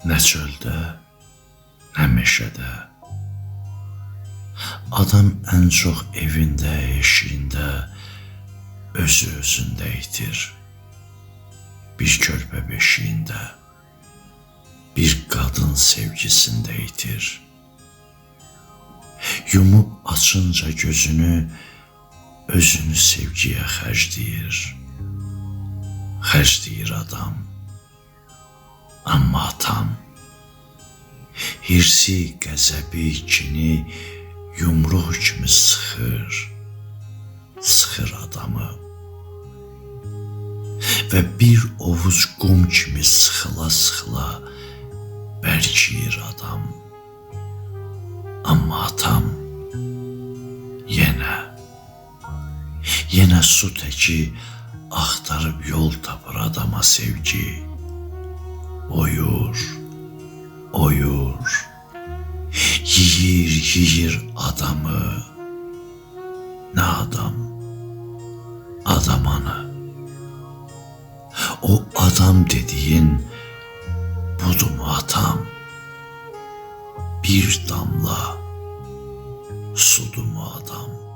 Nə çöldə, nə meşədə. Adam ən çox evində, eşiyində, özü özündə itir. Bir körpə beşiyində, bir qadın sevgisində itir. Yumub açınca gözünü, özünü sevgiyə xərcləyir. Xərcləyir adam. Amma atam hirsi, qəzəbi, kini yumruq kimi sıxır adamı. Və bir ovuc qum kimi sıxıla bərkiyir adam. Amma atam yenə su təki axtarıb yol tapır adama sevgi. Oyur, yeyir adamı. Nə adam anı. O adam dediyin budumu atam? Bir damla sudumu adam?